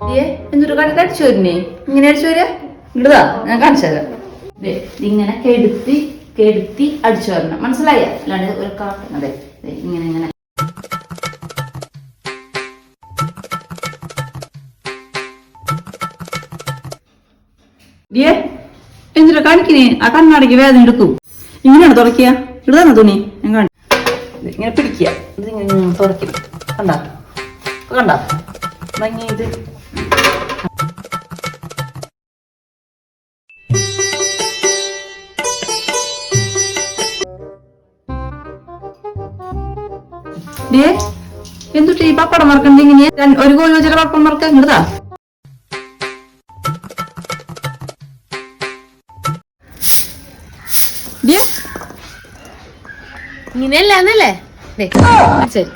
എന്തൊരു കണ്ടിട്ട് അടിച്ചു വരുന്നേ ഇങ്ങനെ അടിച്ചു വരാ ഇടുതാ ഞാൻ കാണിച്ചു തരാം ഇങ്ങനെ കെടുത്തി കെടുത്തി അടിച്ചു വരണം മനസ്സിലായ അല്ലാണ്ട് ഒരു കാട്ടം അതെ ഇങ്ങനെ ഇങ്ങനെ എന്തിനാ കാണിക്കുന്നേ ആ കണ്ണാടിക്ക് വേദന എടുക്കും ഇങ്ങനെയാണ് തുടക്കുക ഇടുതാണോ തുണി ഞാൻ കാണി ഇങ്ങനെ പിടിക്കുക ഇതിങ്ങനെ തുടയ്ക്കും കണ്ട കണ്ട ഭംഗി ഇത് എന്തുട്ടി ഈ പപ്പടം മറക്കണ്ട ഇങ്ങനെ ഒരു കോഴി വെച്ചിട്ട് പപ്പടം മറക്കാൻ ഇടുതാ ഇങ്ങനെയല്ലാന്നല്ലേ ശരി